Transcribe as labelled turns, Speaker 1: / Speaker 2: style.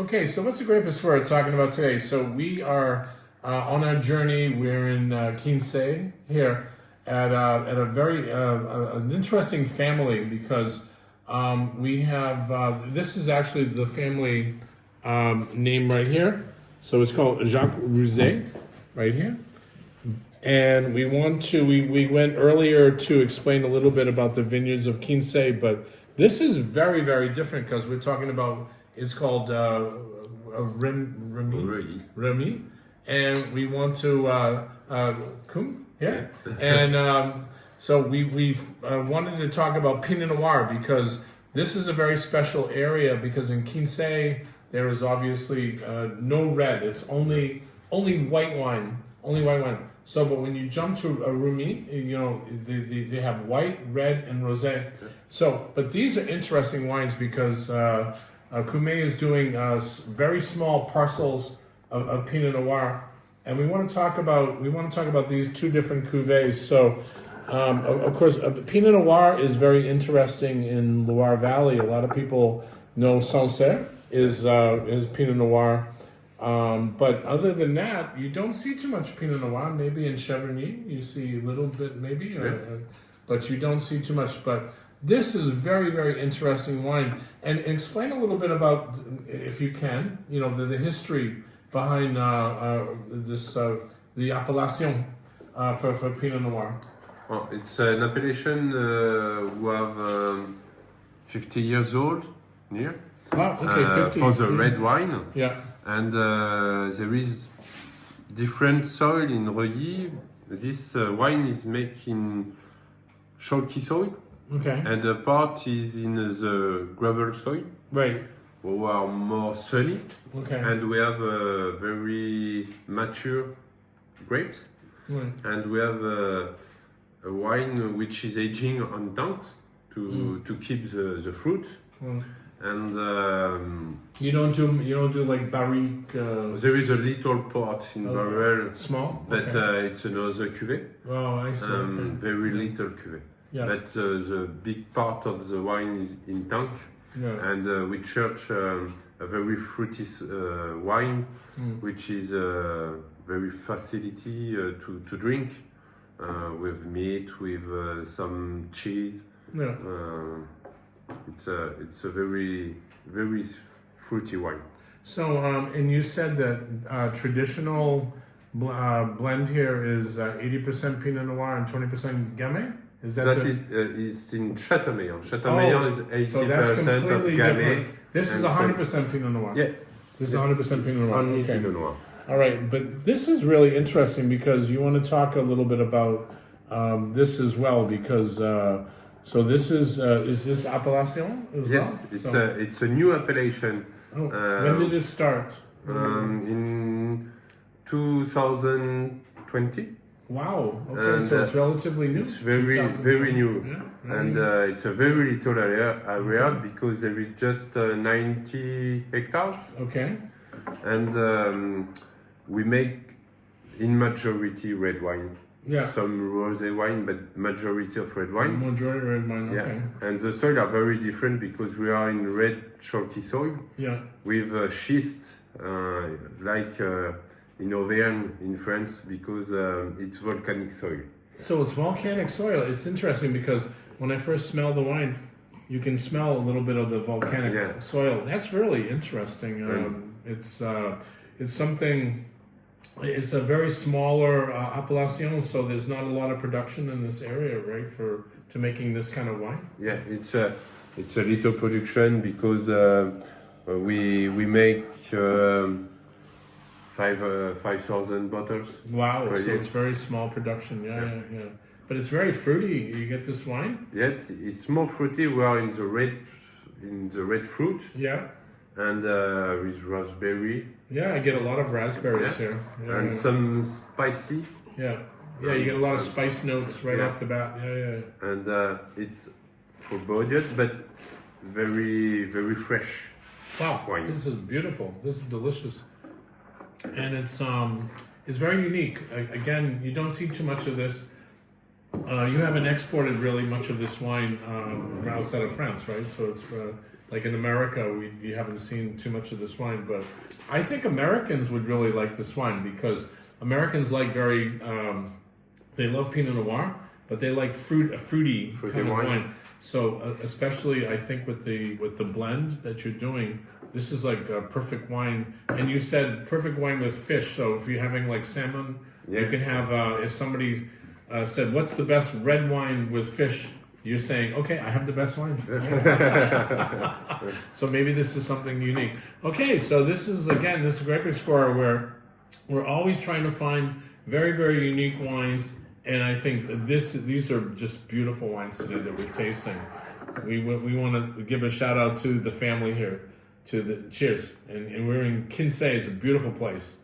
Speaker 1: Okay, so what's the grapes we're talking about today? So we are on our journey. We're in Quincy here at a very an interesting family because we have this is actually the family name right here. So it's called Jacques Rouze right here. And we went earlier to explain a little bit about the vineyards of Quincy, but this is very, very different because we're talking about, it's called Reuilly, and we want to Come here, and so we wanted to talk about Pinot Noir because this is a very special area because in Quincy there is obviously no red; it's only white wine, So, but when you jump to a Reuilly, you know they have white, red, and rosé. So, but these are interesting wines because Come is doing very small parcels of Pinot Noir, and we want to talk about these two different cuvées. So, of course, Pinot Noir is very interesting in Loire Valley. A lot of people know Sancerre is Pinot Noir. But other than that, you don't see too much Pinot Noir. Maybe in Chevigny, you see a little bit, maybe, but you don't see too much. But this is very, very interesting wine. And explain a little bit about, if you can, the history behind the appellation for Pinot Noir.
Speaker 2: Well, it's an appellation who have 50 years old near.
Speaker 1: Wow, okay, 50.
Speaker 2: For the red wine.
Speaker 1: Yeah.
Speaker 2: And there is different soil in Reuilly. This wine is made in chalky soil.
Speaker 1: Okay.
Speaker 2: And a part is in the gravel soil.
Speaker 1: Right.
Speaker 2: Who are more sunny.
Speaker 1: Okay.
Speaker 2: And we have very mature grapes.
Speaker 1: Right.
Speaker 2: And we have a wine which is aging on tanks to keep the fruit. And
Speaker 1: you don't do like barrique.
Speaker 2: There is a little pot in barrel,
Speaker 1: small,
Speaker 2: but it's another cuvée.
Speaker 1: Oh, I see.
Speaker 2: Very little cuvée.
Speaker 1: Yeah.
Speaker 2: But the big part of the wine is in tank, and we search a very fruity wine, which is very facility to drink with meat, with some cheese.
Speaker 1: Yeah.
Speaker 2: It's a very, very fruity wine.
Speaker 1: So, and you said that traditional blend here is 80% Pinot Noir and 20% Gamay? Is
Speaker 2: is in Châteaumeillan. Châteaumeillan is 80%
Speaker 1: so that's completely
Speaker 2: of Gamay.
Speaker 1: Different. This is 100% Pinot Noir.
Speaker 2: Yeah.
Speaker 1: This is 100% Pinot Noir.
Speaker 2: Only Pinot Noir.
Speaker 1: All right, but this is really interesting because you want to talk a little bit about this as well because so this is this appellation as well?
Speaker 2: Yes, it's a new appellation.
Speaker 1: When did it start?
Speaker 2: In 2020.
Speaker 1: Wow. Okay,
Speaker 2: And,
Speaker 1: so it's relatively new.
Speaker 2: It's very new, and it's a very little area because there is just 90 hectares.
Speaker 1: Okay.
Speaker 2: And we make in majority red wine.
Speaker 1: Yeah.
Speaker 2: Some rosé wine, but majority of red wine.
Speaker 1: Majority red wine. Okay.
Speaker 2: Yeah. And the soil are very different because we are in red chalky soil.
Speaker 1: Yeah.
Speaker 2: With schist, like in Auvergne in France, because it's volcanic soil.
Speaker 1: So it's volcanic soil. It's interesting because when I first smell the wine, you can smell a little bit of the volcanic soil. That's really interesting. It's something. It's a very smaller appellation, so there's not a lot of production in this area, right? To making this kind of wine.
Speaker 2: Yeah, it's a little production because we make 5,000 bottles.
Speaker 1: Wow, so
Speaker 2: year.
Speaker 1: it's very small production. Yeah. But it's very fruity. You get this wine.
Speaker 2: Yeah, it's more fruity. We are in the red fruit.
Speaker 1: Yeah.
Speaker 2: And with raspberry.
Speaker 1: Yeah, I get a lot of raspberries here. Yeah,
Speaker 2: and some spicy.
Speaker 1: Yeah, you get a lot of spice notes right off the bat. Yeah.
Speaker 2: And it's for budget, but very, very fresh.
Speaker 1: Wow,
Speaker 2: wine.
Speaker 1: This is beautiful. This is delicious, and it's very unique. Again, you don't see too much of this. You haven't exported really much of this wine outside of France, right? So it's like in America, we haven't seen too much of this wine, but I think Americans would really like this wine because Americans like they love Pinot Noir, but they like a fruity kind of wine. So especially I think with the blend that you're doing, this is like a perfect wine. And you said perfect wine with fish. So if you're having like salmon, you can have. If somebody said, "What's the best red wine with fish?" You're saying, "Okay, I have the best wine." So maybe this is something unique. Okay, so this is Grape Explorer where we're always trying to find very, very unique wines. And I think these are just beautiful wines today that we're tasting. We want to give a shout out to the family here. Cheers. And we're in Quincy. It's a beautiful place.